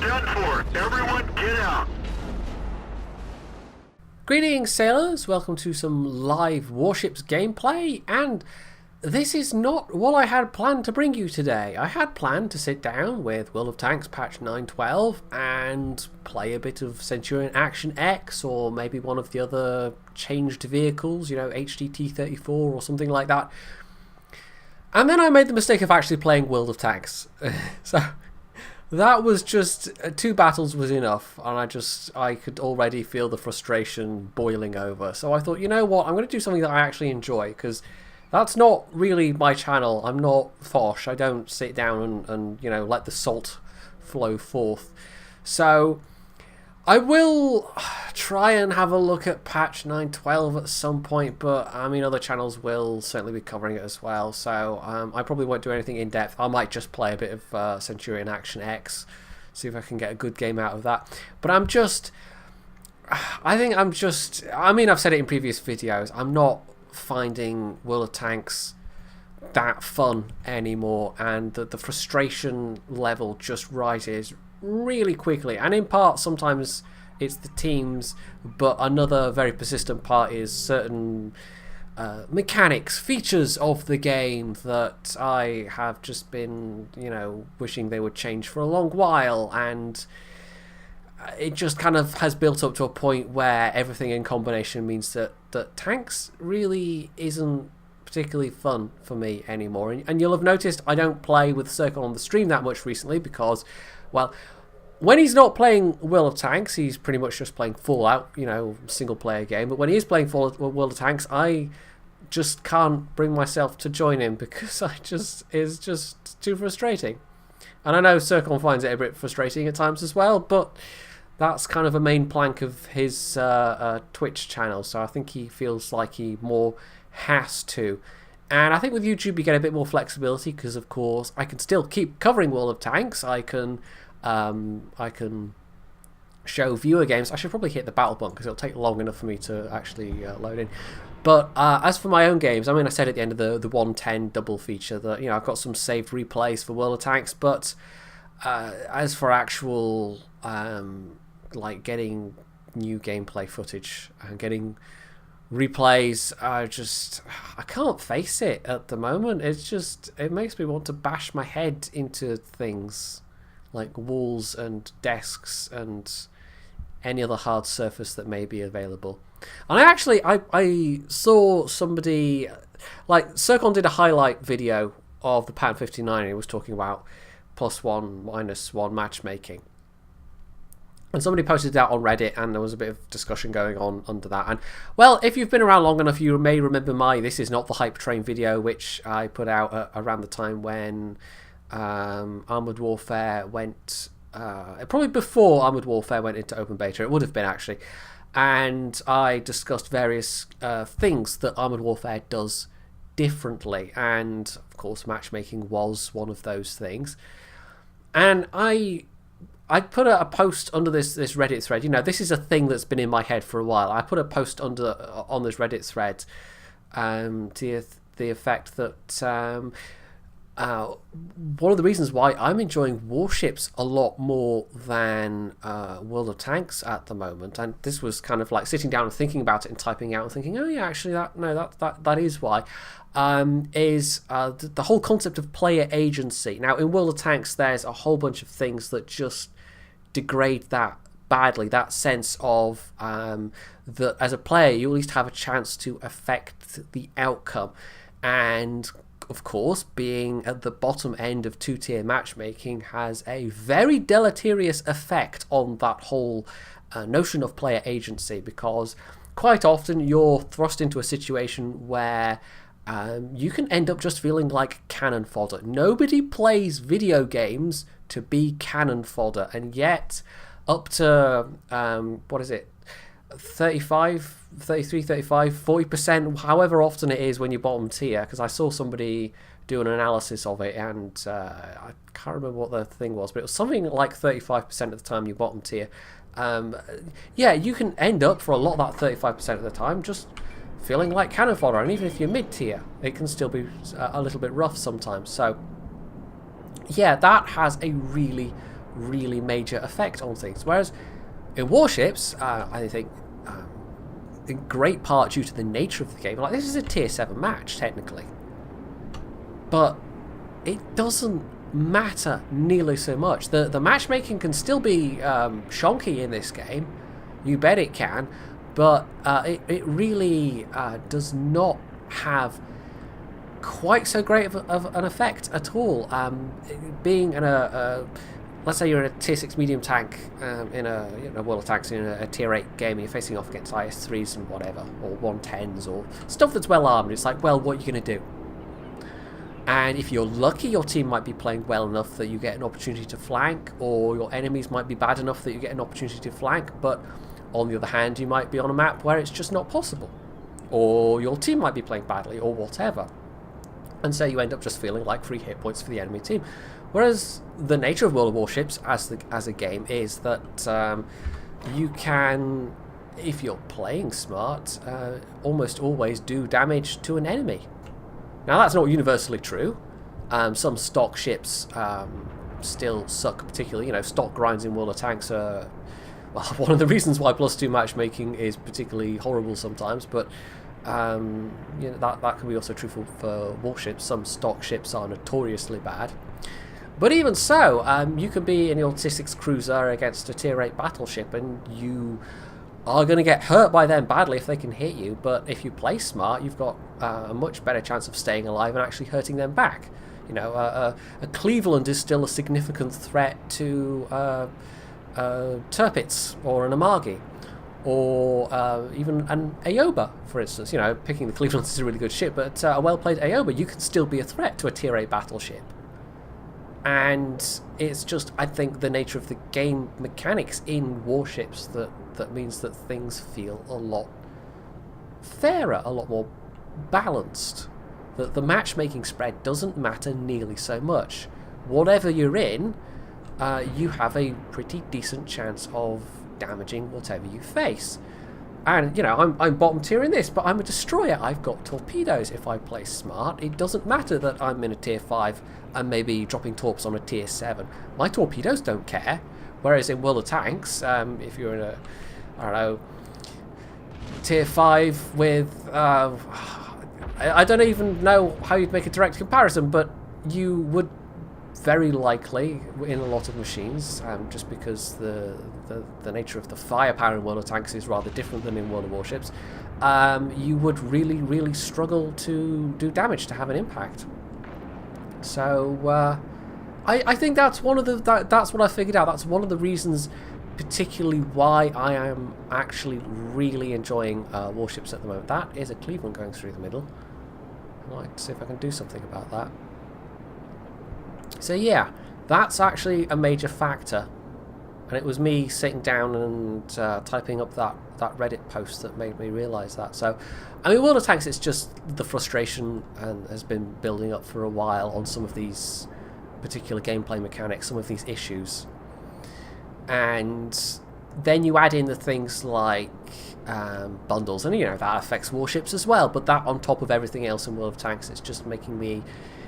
done for. Everyone get out. Greetings sailors, welcome to some live Warships gameplay, and this is not what I had planned to bring you today. I had planned to sit down with World of Tanks patch 9.12 and play a bit of Centurion Action X, or maybe one of the other changed vehicles, you know, HDT-34 or something like that. And then I made the mistake of actually playing World of Tanks. So that was just, 2 battles was enough, and I could already feel the frustration boiling over. So I thought, you know what, I'm going to do something that I actually enjoy, because that's not really my channel. I'm not Fosh. I don't sit down and you know, let the salt flow forth. So I will try and have a look at patch 9.12 at some point, but I mean, other channels will certainly be covering it as well. So I probably won't do anything in depth. I might just play a bit of Centurion Action X, see if I can get a good game out of that. But I mean, I've said it in previous videos, I'm not finding World of Tanks that fun anymore, and the frustration level just rises really quickly, and in part sometimes it's the teams, but another very persistent part is certain mechanics, features of the game that I have just been, you know, wishing they would change for a long while, and it just kind of has built up to a point where everything in combination means that tanks really isn't particularly fun for me anymore. And you'll have noticed I don't play with Circle on the stream that much recently because, well, when he's not playing World of Tanks, he's pretty much just playing Fallout, you know, single player game. But when he is playing World of Tanks, I just can't bring myself to join him because it's just too frustrating. And I know Circle finds it a bit frustrating at times as well, but that's kind of a main plank of his Twitch channel, so I think he feels like he more has to. And I think with YouTube you get a bit more flexibility because, of course, I can still keep covering World of Tanks. I can show viewer games. I should probably hit the battle button because it'll take long enough for me to actually load in. But as for my own games, I mean, I said at the end of the 110 double feature that, you know, I've got some saved replays for World of Tanks, but as for actual like getting new gameplay footage and getting replays, I can't face it at the moment. It makes me want to bash my head into things like walls and desks and any other hard surface that may be available. And I saw somebody, like, Circon did a highlight video of the Pan 59 and he was talking about +1, -1 matchmaking. And somebody posted that on Reddit, and there was a bit of discussion going on under that. And, well, if you've been around long enough, you may remember my This Is Not the Hype Train video, which I put out around the time when Armoured Warfare went... probably before Armoured Warfare went into open beta. It would have been, actually. And I discussed various things that Armoured Warfare does differently. And, of course, matchmaking was one of those things. And I put a post under this Reddit thread. You know, this is a thing that's been in my head for a while. I put a post on this Reddit thread to the effect that one of the reasons why I'm enjoying Warships a lot more than World of Tanks at the moment, and this was kind of like sitting down and thinking about it and typing out and thinking, oh yeah, actually that is why, is the whole concept of player agency. Now in World of Tanks there's a whole bunch of things that just degrade that badly, that sense of that as a player you at least have a chance to affect the outcome. And of course, being at the bottom end of 2-tier matchmaking has a very deleterious effect on that whole notion of player agency, because quite often you're thrust into a situation where you can end up just feeling like cannon fodder. Nobody plays video games to be cannon fodder, and yet up to, 35, 33, 35, 40%, however often it is when you're bottom tier, because I saw somebody do an analysis of it, and I can't remember what the thing was, but it was something like 35% of the time you're bottom tier. Yeah, you can end up for a lot of that 35% of the time just feeling like cannon fodder, and even if you're mid tier, it can still be a little bit rough sometimes. So yeah, that has a really really major effect on things. Whereas in Warships, I think in great part due to the nature of the game, like this is a tier 7 match technically, but it doesn't matter nearly so much. The matchmaking can still be shonky in this game, you bet it can, but it really does not have quite so great of an effect at all. Being in let's say you're in a tier 6 medium tank in a World of Tanks in a tier 8 game, and you're facing off against IS-3s and whatever, or 110s, or stuff that's well armed. It's like, well, what are you going to do? And if you're lucky, your team might be playing well enough that you get an opportunity to flank, or your enemies might be bad enough that you get an opportunity to flank, but on the other hand, you might be on a map where it's just not possible, or your team might be playing badly, or whatever. And so you end up just feeling like free hit points for the enemy team. Whereas the nature of World of Warships as a game is that you can, if you're playing smart, almost always do damage to an enemy. Now that's not universally true. Some stock ships still suck, particularly, stock grinds in World of Tanks are, well, one of the reasons why +2 matchmaking is particularly horrible sometimes, but that can be also true for warships. Some stock ships are notoriously bad. But even so, you can be in your tier 6 cruiser against a tier 8 battleship, and you are going to get hurt by them badly if they can hit you, but if you play smart, you've got a much better chance of staying alive and actually hurting them back. A Cleveland is still a significant threat to Tirpitz or an Amagi, or even an Aoba, for instance. Picking the Cleveland is a really good ship, but a well-played Aoba, you can still be a threat to a tier 8 battleship. And it's just, I think, the nature of the game mechanics in Warships that means that things feel a lot fairer, a lot more balanced. That the matchmaking spread doesn't matter nearly so much. Whatever you're in, you have a pretty decent chance of damaging whatever you face. And, I'm bottom tier in this, but I'm a destroyer. I've got torpedoes if I play smart. It doesn't matter that I'm in a tier 5 and maybe dropping torps on a tier 7. My torpedoes don't care. Whereas in World of Tanks, if you're in a, tier 5 with, I don't even know how you'd make a direct comparison, but you would very likely, in a lot of machines, just because the nature of the firepower in World of Tanks is rather different than in World of Warships, you would really, really struggle to do damage, to have an impact. So I think that's one of that's what I figured out. That's one of the reasons, particularly why I am actually really enjoying Warships at the moment. That is a Cleveland going through the middle. I'd like to see if I can do something about that. So yeah, that's actually a major factor, and it was me sitting down and typing up that Reddit post that made me realise that. So, I mean, World of Tanks, it's just the frustration and has been building up for a while on some of these particular gameplay mechanics, some of these issues, and then you add in the things like bundles, and that affects Warships as well. But that on top of everything else in World of Tanks, it's just making me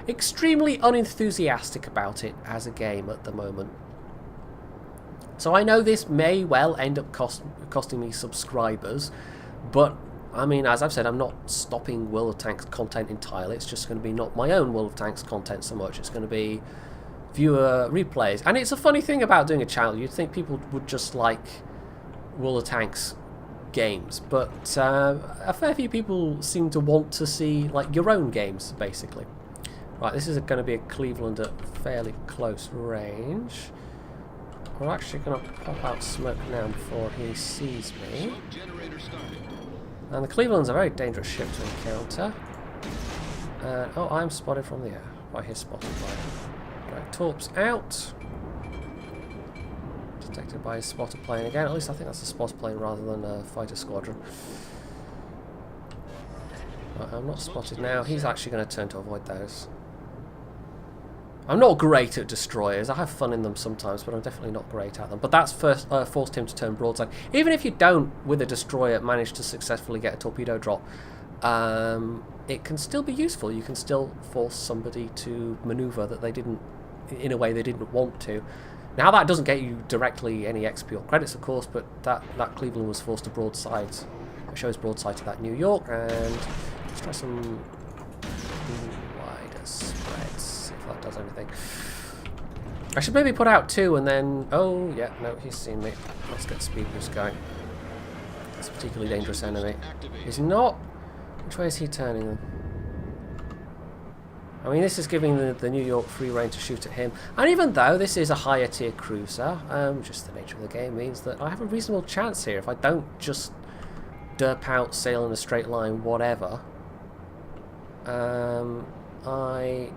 extremely unenthusiastic about it as a game at the moment. So I know this may well end up costing me subscribers, but I mean, as I've said, I'm not stopping World of Tanks content entirely. It's just going to be not my own World of Tanks content so much. It's going to be viewer replays. And it's a funny thing about doing a channel. You'd think people would just like World of Tanks games, but a fair few people seem to want to see like your own games, basically. Right, this is going to be a Cleveland at fairly close range. We're actually going to pop out smoke now before he sees me. And the Cleveland's a very dangerous ship to encounter. Oh, I'm spotted from the air by his spotted plane. Drag torps out. Detected by his spotter plane again. At least I think that's a spotter plane rather than a fighter squadron. Right, I'm not spotted now. He's actually going to turn to avoid those. I'm not great at destroyers. I have fun in them sometimes, but I'm definitely not great at them. But that's forced him to turn broadside. Even if you don't, with a destroyer, manage to successfully get a torpedo drop, it can still be useful. You can still force somebody to maneuver that they didn't, in a way they didn't want to, Now that doesn't get you directly any XP or credits, of course, but that Cleveland was forced to broadside. It shows broadside to that New York, and let's try some wider spreads, see if that does anything. I should maybe put out 2 and then... Oh, yeah, no, he's seen me. Let's get speed boost going. It's a particularly dangerous enemy. He's not... Which way is he turning them? I mean, this is giving the New York free rein to shoot at him. And even though this is a higher tier cruiser, just the nature of the game means that I have a reasonable chance here. If I don't just derp out, sail in a straight line, whatever, I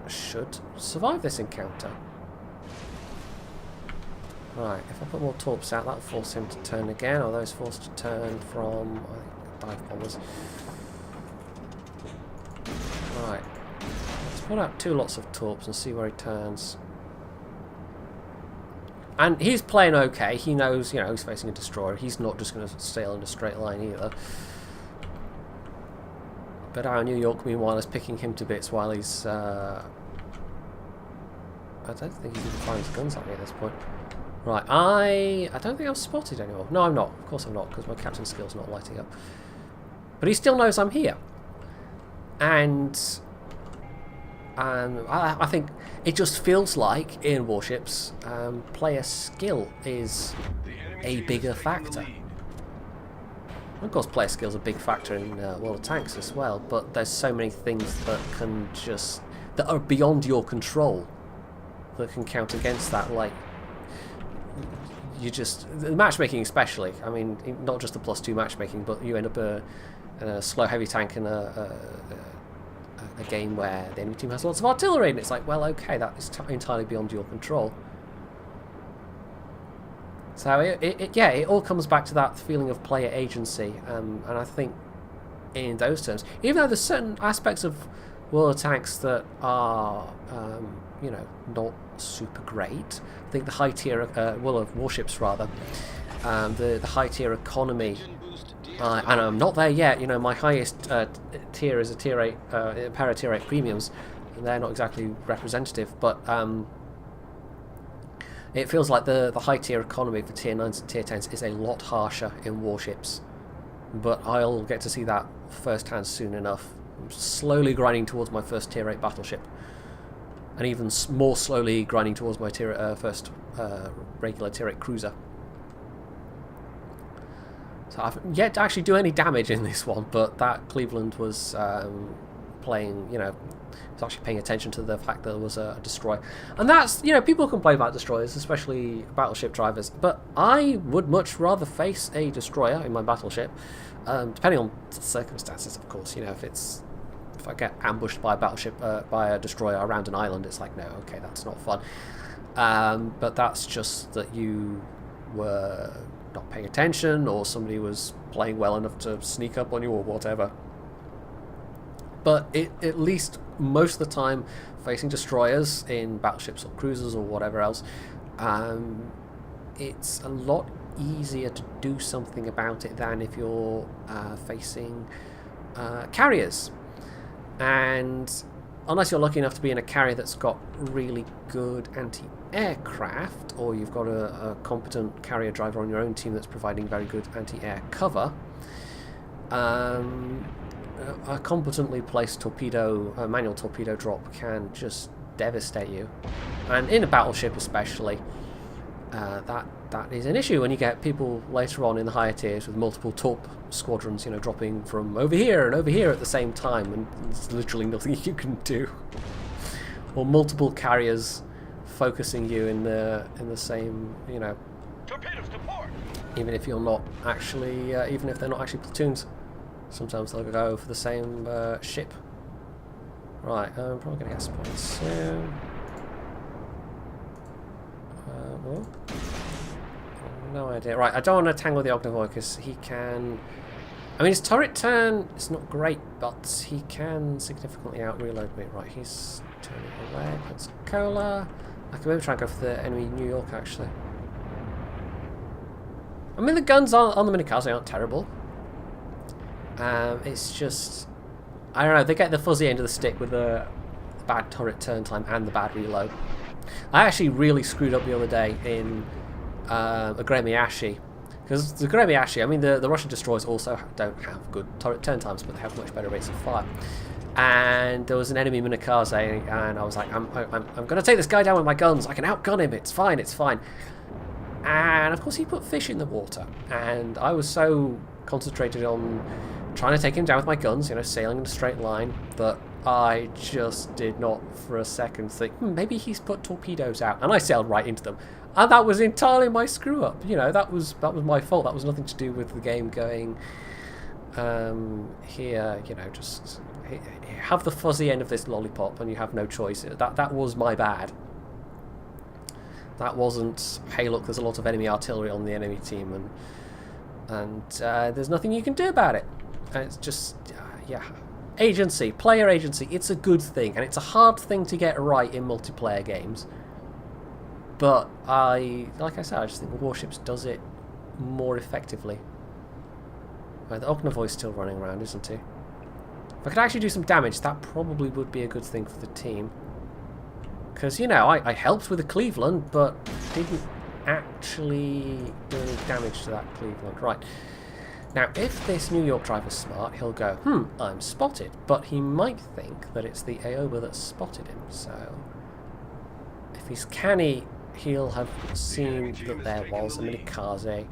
should survive this encounter. Right, if I put more torps out, that'll force him to turn again, although he's forced to turn from, I think, dive bombers. Right, let's put out 2 lots of torps and see where he turns. And he's playing okay, he knows, you know, he's facing a destroyer, he's not just going to sail in a straight line either. But our New York, meanwhile, is picking him to bits while he's... I don't think he's even firing his guns at me at this point. Right, I don't think I'm spotted anymore. No, I'm not. Of course I'm not, because my captain skill's not lighting up. But he still knows I'm here. And I think it just feels like, in Warships, player skill is a bigger factor. Of course, player skill is a big factor in World of Tanks as well, but there's so many things that can just... that are beyond your control that can count against that, like... You just... the matchmaking especially, I mean, not just the +2 matchmaking, but you end up in a slow heavy tank in a game where the enemy team has lots of artillery, and it's like, well, okay, that is entirely beyond your control. So yeah, it all comes back to that feeling of player agency, and I think in those terms, even though there's certain aspects of World of Tanks that are, you know, not super great. I think the high tier, well, of Warships rather, the high tier economy, and I'm not there yet. You know, my highest tier is a tier 8, para tier 8 premiums, and they're not exactly representative, but it feels like the high tier economy for tier 9s and tier 10s is a lot harsher in Warships, but I'll get to see that firsthand soon enough. I'm slowly grinding towards my first tier 8 battleship, and even more slowly grinding towards my first regular tier 8 cruiser. So I've yet to actually do any damage in this one, but that Cleveland was playing, you know, was actually paying attention to the fact that there was a destroyer. And that's, you know, people complain about destroyers, especially battleship drivers, but I would much rather face a destroyer in my battleship, depending on the circumstances, of course. You know, if I get ambushed by a battleship, by a destroyer around an island, it's like, no, okay, that's not fun. But that's just that you were not paying attention, or somebody was playing well enough to sneak up on you, or whatever. But at least most of the time, facing destroyers in battleships or cruisers or whatever else, it's a lot easier to do something about it than if you're facing carriers. And unless you're lucky enough to be in a carrier that's got really good anti-aircraft, or you've got a competent carrier driver on your own team that's providing very good anti-air cover, a competently placed manual torpedo drop can just devastate you. And in a battleship especially, that is an issue when you get people later on in the higher tiers with multiple torp squadrons, you know, dropping from over here and over here at the same time, and there's literally nothing you can do. Or multiple carriers focusing you in the same, you know, even if you're not actually, even if they're not actually platoons, sometimes they'll go for the same ship. Right, I'm probably going to get spotted soon. Well, no idea. Right, I don't want to tangle the Ognavoy because he can... I mean, his turret turn is not great, but he can significantly out-reload me. Right, he's turning away. Pensacola. I can maybe try and go for the enemy New York, actually. I mean, the guns on the Minekaze aren't terrible. It's just... I don't know, they get the fuzzy end of the stick with the bad turret turn time and the bad reload. I actually really screwed up the other day in a Gremiashi. Because the Gremiashi, I mean, the Russian destroyers also don't have good turn times, but they have much better rates of fire. And there was an enemy Minekaze, and I was like, I'm going to take this guy down with my guns. I can outgun him. It's fine, it's fine. And of course he put fish in the water. And I was so concentrated on trying to take him down with my guns, you know, sailing in a straight line, that I just did not for a second think, maybe he's put torpedoes out. And I sailed right into them. And that was entirely my screw up. You know, that was my fault. That was nothing to do with the game going here, you know, just have the fuzzy end of this lollipop and you have no choice. That was my bad. That wasn't, hey look, there's a lot of enemy artillery on the enemy team and there's nothing you can do about it. And it's just, yeah. Agency, player agency, it's a good thing. And it's a hard thing to get right in multiplayer games. But like I said, I just think Warships does it more effectively. Right, the Ognavoy's still running around, isn't he? If I could actually do some damage, that probably would be a good thing for the team. Because, you know, I helped with the Cleveland, but didn't actually do any damage to that Cleveland. Right. Now, if this New York driver's smart, he'll go, I'm spotted. But he might think that it's the Aoba that spotted him. So, if he's canny, he'll have seen that there was a Minekaze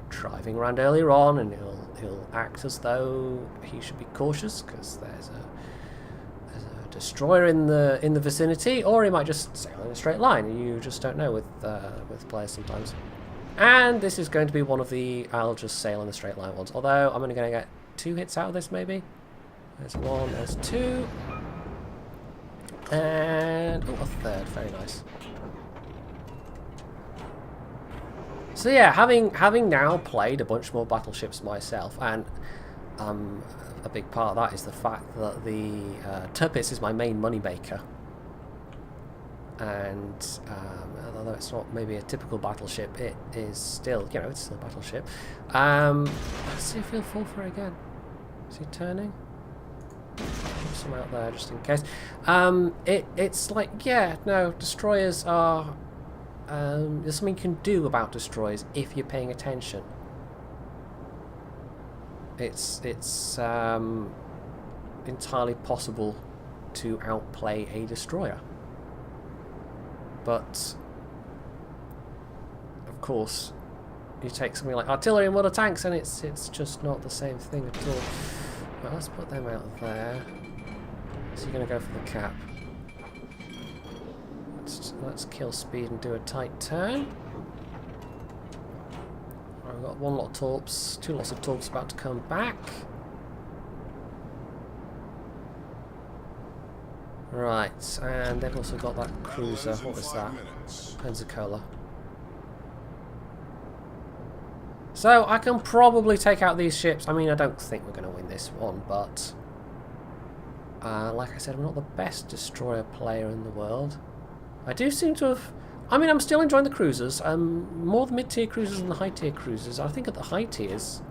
driving around earlier on, and he'll act as though he should be cautious because there's a destroyer in the vicinity, or he might just sail in a straight line. You just don't know with players sometimes. And this is going to be one of the I'll just sail in a straight line ones. Although I'm only going to get 2 hits out of this, maybe. There's 1, there's 2, and a third. Very nice. So yeah, having now played a bunch more battleships myself, and a big part of that is the fact that the Tirpitz is my main moneymaker. And although it's not maybe a typical battleship, it is still, you know, it's still a battleship. Let's see if he'll fall for it again. Is he turning? Keep some out there just in case. It's like, yeah, no, destroyers are... there's something you can do about destroyers if you're paying attention. It's entirely possible to outplay a destroyer. But, of course, you take something like artillery and water tanks and it's just not the same thing at all. Well, let's put them out there. So you're going to go for the cap. Let's kill speed and do a tight turn. I've got 1 lot of torps, 2 lots of torps about to come back. Right, and they've also got that cruiser. What was that? Pensacola. So I can probably take out these ships. I mean, I don't think we're going to win this one, but like I said, I'm not the best destroyer player in the world. I do seem to have... I mean, I'm still enjoying the cruisers. More the mid-tier cruisers than the high-tier cruisers. I think at the high tiers,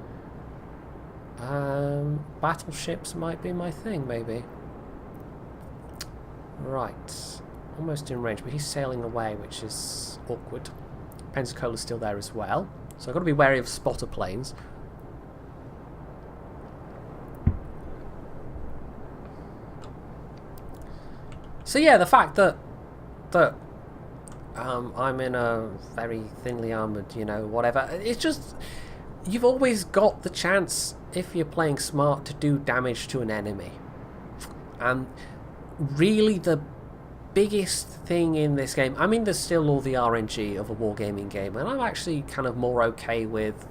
battleships might be my thing, maybe. Right. Almost in range, but he's sailing away, which is awkward. Pensacola's still there as well. So I've got to be wary of spotter planes. So yeah, the fact that I'm in a very thinly armoured, you know, whatever. It's just, you've always got the chance, if you're playing smart, to do damage to an enemy. And really the biggest thing in this game, I mean, there's still all the RNG of a wargaming game, and I'm actually kind of more okay with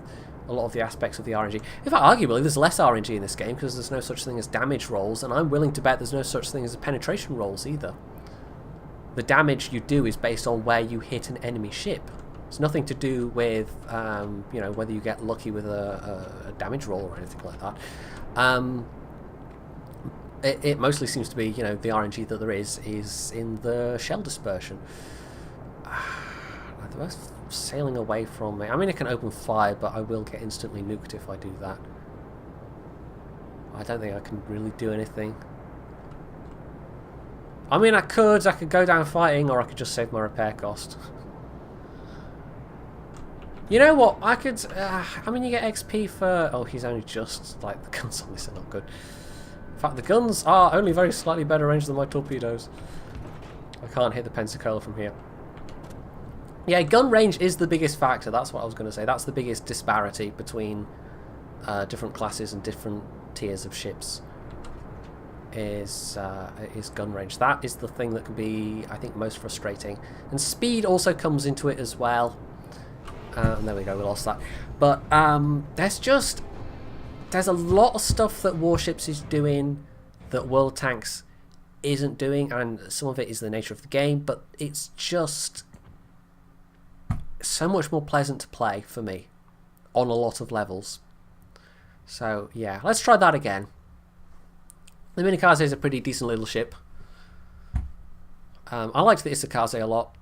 a lot of the aspects of the RNG. In fact, arguably, there's less RNG in this game because there's no such thing as damage rolls, and I'm willing to bet there's no such thing as penetration rolls either. The damage you do is based on where you hit an enemy ship. It's nothing to do with, you know, whether you get lucky with a damage roll or anything like that. It mostly seems to be, you know, the RNG that there is in the shell dispersion. They're both sailing away from me. I mean, I can open fire, but I will get instantly nuked if I do that. I don't think I can really do anything. I mean, I could go down fighting, or I could just save my repair cost. You know what? I could. I mean, you get XP for. Oh, he's only just like the guns on this are not good. In fact, the guns are only very slightly better range than my torpedoes. I can't hit the Pensacola from here. Yeah, gun range is the biggest factor. That's what I was going to say. That's the biggest disparity between different classes and different tiers of ships. Is gun range. That is the thing that can be, I think, most frustrating. And speed also comes into it as well. And there we go, we lost that. But there's a lot of stuff that Warships is doing that World of Tanks isn't doing, and some of it is the nature of the game, but it's just so much more pleasant to play for me on a lot of levels. So yeah, let's try that again. The Minekaze is a pretty decent little ship. I liked the Isakaze a lot.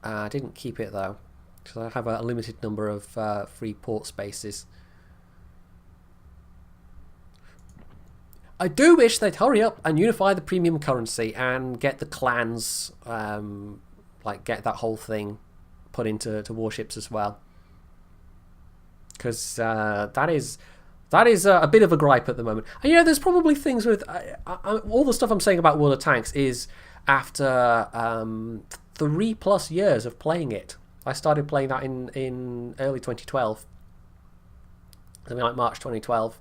I didn't keep it though, because I have a limited number of free port spaces. I do wish they'd hurry up and unify the premium currency and get the clans, like get that whole thing put into Warships as well. Because that is a bit of a gripe at the moment. And you know, there's probably things with all the stuff I'm saying about World of Tanks is after 3+ years of playing it. I started playing that in early 2012, something like March 2012,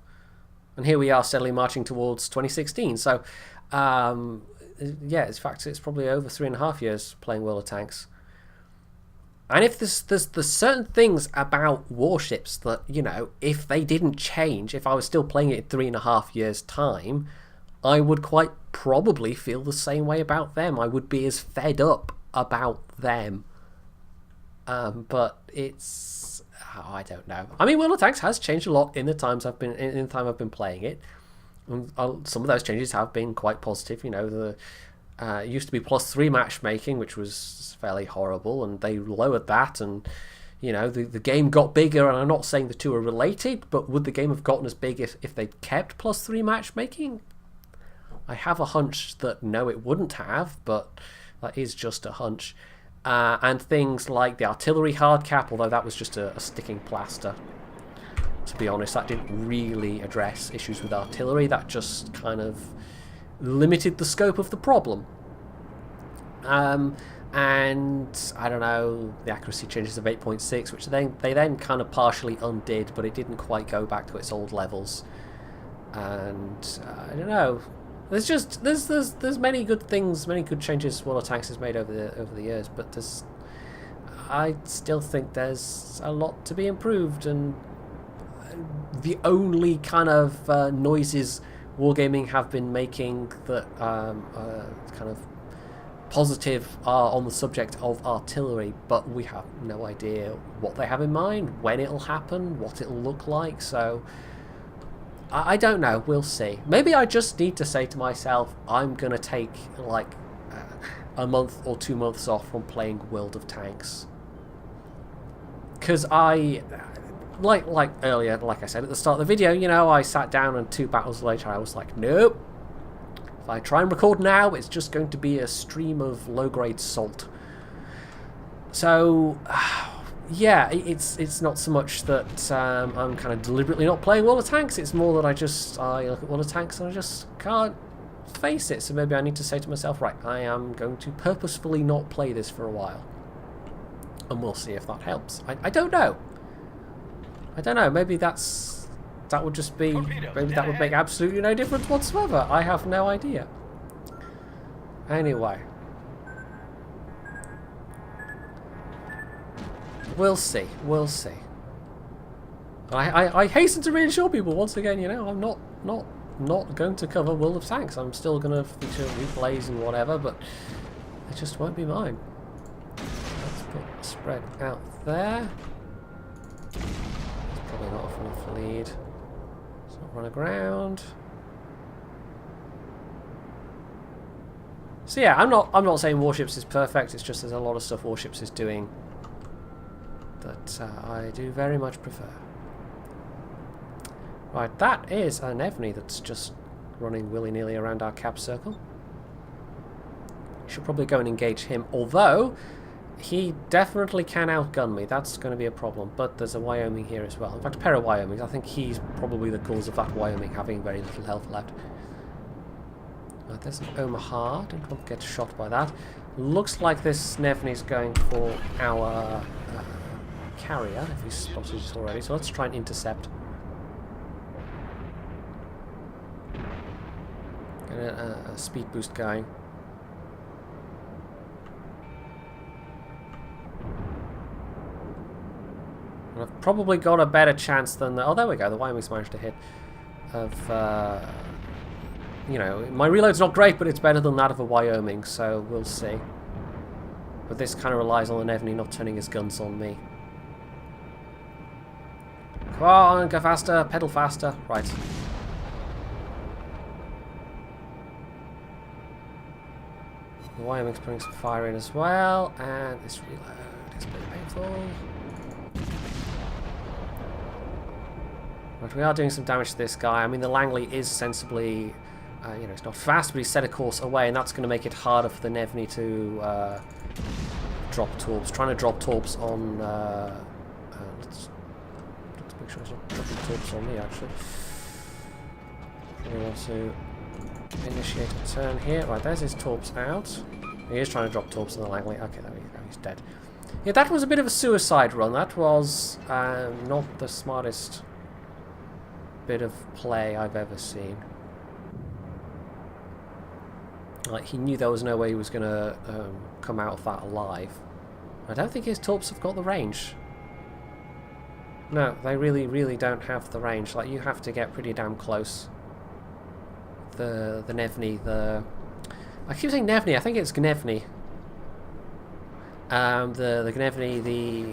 and here we are steadily marching towards 2016. So yeah, in fact, it's probably over 3.5 years playing World of Tanks. And if there's certain things about Warships that, you know, if they didn't change, if I was still playing it in 3.5 years' time, I would quite probably feel the same way about them. I would be as fed up about them. But it's, I don't know. I mean, World of Tanks has changed a lot in the time I've been playing it. And some of those changes have been quite positive. You know, it used to be +3 matchmaking, which was fairly horrible, and they lowered that, and you know, the game got bigger. And I'm not saying the two are related, but would the game have gotten as big if they'd kept +3 matchmaking? I have a hunch that no, it wouldn't have, but that is just a hunch. And things like the artillery hard cap, although that was just a sticking plaster, to be honest. That didn't really address issues with artillery. That just kind of limited the scope of the problem. And I don't know, the accuracy changes of 8.6, which they then kind of partially undid, but it didn't quite go back to its old levels. And I don't know. There's many good things, many good changes World of Tanks has made over the years, but I still think there's a lot to be improved, and the only kind of noises Wargaming have been making that kind of positive are on the subject of artillery, but we have no idea what they have in mind, when it'll happen, what it'll look like. So I don't know, we'll see. Maybe I just need to say to myself, I'm gonna take like a month or 2 months off from playing World of Tanks, because I like earlier, like I said at the start of the video, you know, I sat down and 2 battles later I was like, nope, if I try and record now, it's just going to be a stream of low-grade salt. So yeah, it's not so much that I'm kind of deliberately not playing World of Tanks. It's more that I look at World of Tanks and I just can't face it. So maybe I need to say to myself, right, I am going to purposefully not play this for a while, and we'll see if that helps. I don't know. I don't know. Maybe that would just be, maybe that would make absolutely no difference whatsoever. I have no idea. Anyway, we'll see. We'll see. I hasten to reassure people once again. You know, I'm not going to cover World of Tanks. I'm still going to feature replays and whatever, but it just won't be mine. Let's put spread out there. Probably not enough lead. Let's not run aground. So yeah, I'm not saying Warships is perfect. It's just there's a lot of stuff Warships is doing that I do very much prefer. Right, that is an Evney that's just running willy-nilly around our cap circle. Should probably go and engage him, although he definitely can outgun me. That's going to be a problem. But there's a Wyoming here as well. In fact, a pair of Wyomings. I think he's probably the cause of that Wyoming having very little health left. There's an Omaha. Don't want to get shot by that. Looks like this Nevny's going for our carrier, if he's spotted it already. So let's try and intercept. Get a speed boost going. And I've probably got a better chance than the... Oh, there we go. The Wyoming's managed to hit. Of, you know, my reload's not great, but it's better than that of a Wyoming, so we'll see. But this kind of relies on the Nevny not turning his guns on me. Come on, go faster, pedal faster. Right. The Wyoming's putting some fire in as well, and this reload is pretty painful. But we are doing some damage to this guy. I mean, the Langley is sensibly, you know, it's not fast, but he's set a course away, and that's going to make it harder for the Nevny to drop torps. Trying to drop torps on... let's make sure he's not dropping torps on me, actually. We want to initiate a turn here. Right, there's his torps out. He is trying to drop torps on the Langley. Okay, there we go, he's dead. Yeah, that was a bit of a suicide run. That was not the smartest bit of play I've ever seen. Like, he knew there was no way he was going to come out of that alive. I don't think his torps have got the range. No, they really, really don't have the range. Like, you have to get pretty damn close. The Nevny, I keep saying Nevny, I think it's Gnevny. The Gnevny,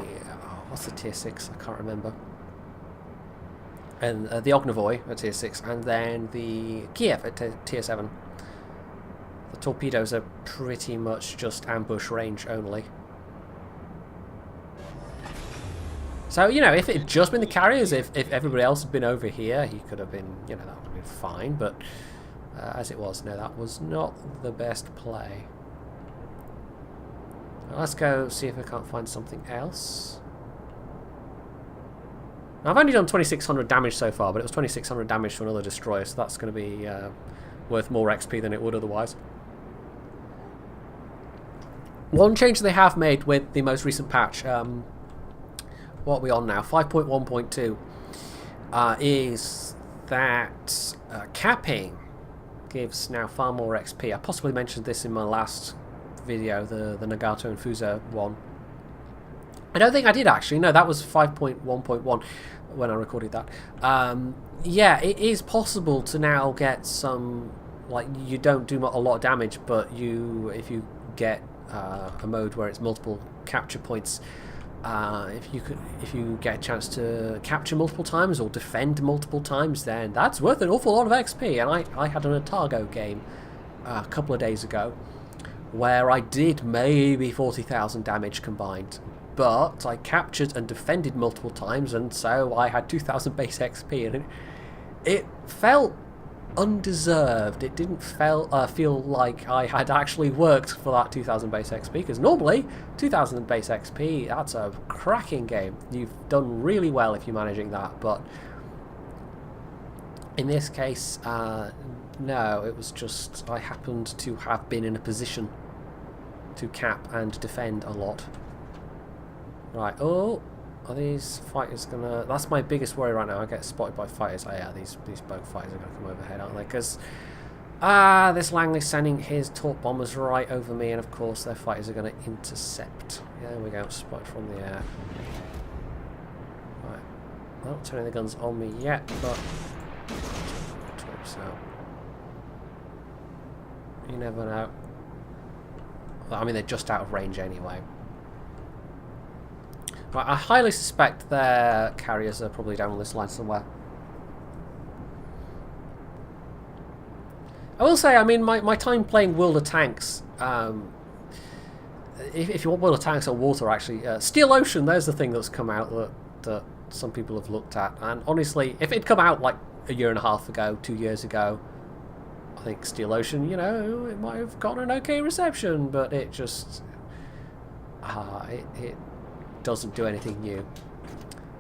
what's the tier 6? I can't remember. And the Ognivoy at tier 6, and then the Kiev at tier 7. The torpedoes are pretty much just ambush range only. So, you know, if it had just been the carriers, if everybody else had been over here, he could have been, you know, that would have been fine, but as it was, no, that was not the best play. Now, let's go see if I can't find something else. Now, I've only done 2,600 damage so far, but it was 2,600 damage to another destroyer, so that's going to be worth more XP than it would otherwise. One change they have made with the most recent patch, what are we on now? 5.1.2 is that capping gives now far more XP. I possibly mentioned this in my last video, the Nagato and Fuso one. I don't think I did actually. No, that was 5.1.1 when I recorded that. Yeah, it is possible to now get some, like, you don't do a lot of damage, but if you get a mode where it's multiple capture points, if you get a chance to capture multiple times or defend multiple times, then that's worth an awful lot of XP. And I had an Otago game a couple of days ago where I did maybe 40,000 damage combined, but I captured and defended multiple times, and so I had 2,000 base XP, and it felt undeserved. It didn't feel like I had actually worked for that 2,000 base XP, because normally 2,000 base XP, that's a cracking game. You've done really well if you're managing that, but in this case, no, it was just I happened to have been in a position to cap and defend a lot. Right, oh, are these fighters gonna... That's my biggest worry right now. I get spotted by fighters. Oh yeah, these boat fighters are gonna come overhead, aren't they? Because this Langley's sending his torp bombers right over me, and of course their fighters are gonna intercept. Yeah, there we go, spotted from the air. Right, not turning the guns on me yet, but torps out. You never know. Well, I mean, they're just out of range anyway. Right, I highly suspect their carriers are probably down on this line somewhere. I will say, I mean, my time playing World of Tanks, if you want World of Tanks or water, actually, Steel Ocean, there's the thing that's come out that some people have looked at. And honestly, if it'd come out like a year and a half ago, 2 years ago, I think Steel Ocean, you know, it might have gotten an okay reception, but it just it doesn't do anything new.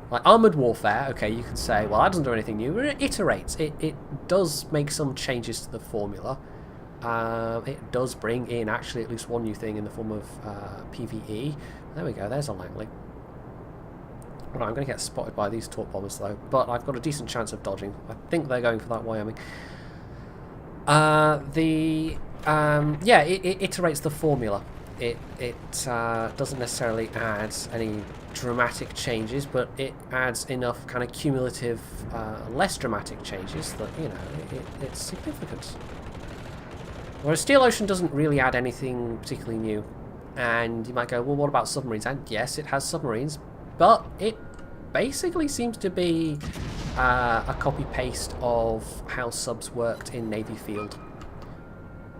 Like Armoured Warfare, okay, you can say, well, that doesn't do anything new. It iterates. It does make some changes to the formula. It does bring in actually at least one new thing in the form of PvE. There we go, there's a Langley. Right, I'm going to get spotted by these torp bombers though, but I've got a decent chance of dodging. I think they're going for that Wyoming. Yeah, it iterates the formula. It doesn't necessarily add any dramatic changes, but it adds enough kind of cumulative, less dramatic changes that, you know, it's significant. Whereas Steel Ocean doesn't really add anything particularly new. And you might go, well, what about submarines? And yes, it has submarines, but it basically seems to be a copy-paste of how subs worked in Navy Field.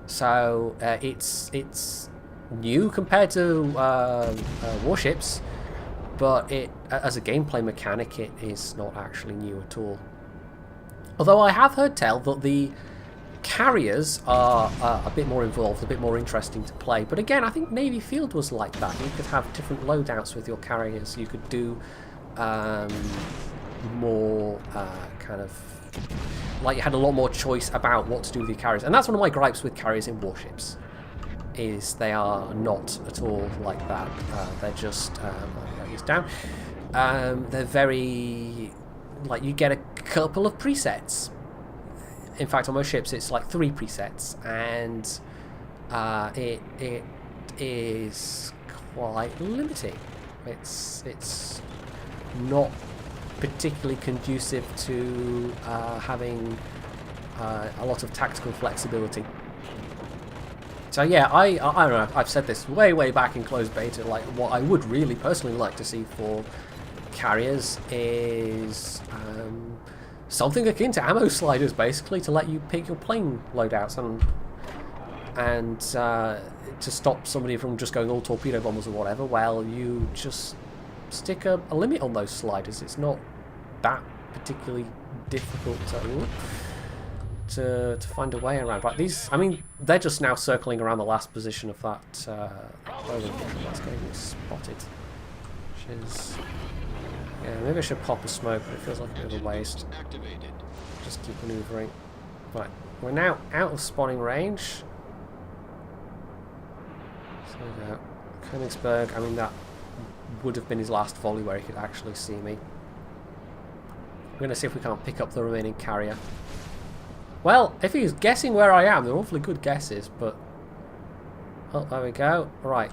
So it's new compared to warships, but it, as a gameplay mechanic, it is not actually new at all. Although I have heard tell that the carriers are a bit more involved, a bit more interesting to play. But again, I think Navy Field was like that. You could have different loadouts with your carriers. You could do more kind of... like you had a lot more choice about what to do with your carriers. And that's one of my gripes with carriers in warships, is they are not at all like that. They're just... he's down. They're very... like you get a couple of presets. In fact, on most ships, it's like 3 presets, and it is quite limiting. It's not particularly conducive to having a lot of tactical flexibility. So yeah, I don't know. I've said this way back in closed beta. Like, what I would really personally like to see for carriers is something akin to ammo sliders, basically, to let you pick your plane loadouts and to stop somebody from just going all torpedo bombers or whatever. Well, you just stick a limit on those sliders. It's not that particularly difficult to find a way around. Right, these, I mean, they're just now circling around the last position of that. That's getting spotted, which is. Yeah, maybe I should pop a smoke, but it feels like a bit of a waste. Just keep manoeuvring. Right, we're now out of spawning range. So we go. Königsberg, I mean, that would have been his last volley where he could actually see me. We're going to see if we can't pick up the remaining carrier. Well, if he's guessing where I am, they're awfully good guesses, but... oh, there we go. Right.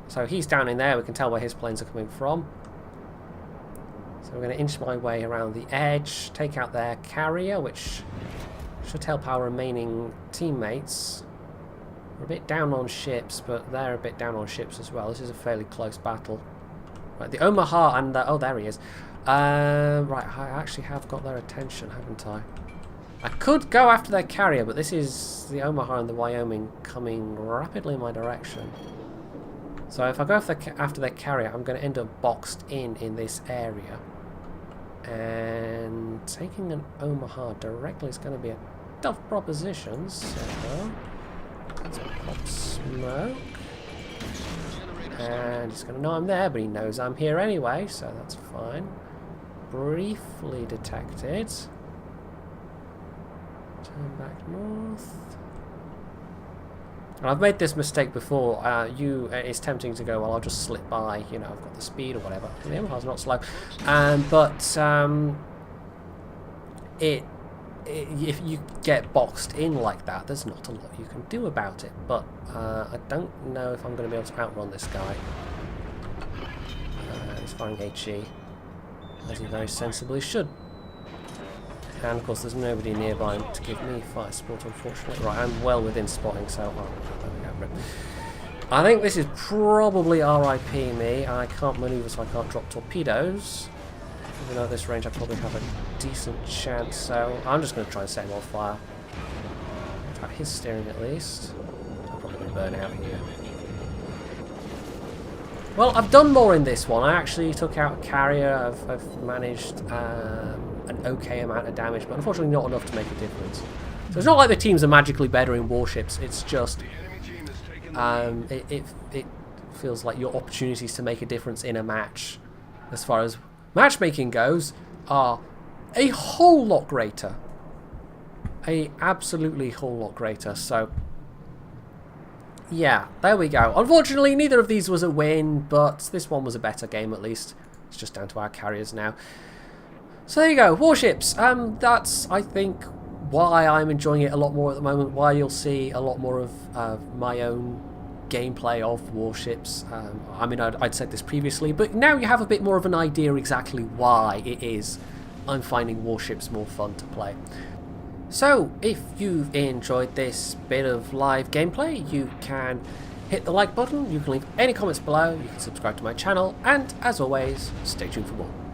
So he's down in there, we can tell where his planes are coming from. So we're going to inch my way around the edge, take out their carrier, which should help our remaining teammates. We're a bit down on ships, but they're a bit down on ships as well. This is a fairly close battle. Right, the Omaha and... oh, there he is. Right, I actually have got their attention, haven't I? I could go after their carrier, but this is the Omaha and the Wyoming coming rapidly in my direction. So if I go after their carrier, I'm going to end up boxed in this area. And taking an Omaha directly is going to be a tough proposition. So let's pop smoke. And he's going to know I'm there, but he knows I'm here anyway, so that's fine. Briefly detected. Turn back north. And I've made this mistake before. It's tempting to go, well, I'll just slip by, you know, I've got the speed or whatever. And the Omaha's not slow. If you get boxed in like that, there's not a lot you can do about it. But I don't know if I'm going to be able to outrun this guy. He's firing HE, as he very sensibly should. And of course there's nobody nearby to give me fire support, unfortunately. Right, I'm well within spotting, so there we go. I think this is probably RIP me. I can't manoeuvre, so I can't drop torpedoes. Even though at this range I probably have a decent chance, so I'm just going to try and set him on fire. Try his steering at least. I'm probably going to burn out here. Well, I've done more in this one. I actually took out a carrier. I've managed an okay amount of damage, but unfortunately not enough to make a difference. So it's not like the teams are magically better in Warships, it's just it feels like your opportunities to make a difference in a match, as far as matchmaking goes, are a whole lot greater. A absolutely whole lot greater. So yeah, there we go. Unfortunately, neither of these was a win, but this one was a better game at least. It's just down to our carriers now. So there you go, Warships. That's, I think, why I'm enjoying it a lot more at the moment, why you'll see a lot more of my own gameplay of Warships. I mean, I'd said this previously, but now you have a bit more of an idea exactly why it is I'm finding Warships more fun to play. So, if you've enjoyed this bit of live gameplay, you can hit the like button, you can leave any comments below, you can subscribe to my channel, and as always, stay tuned for more.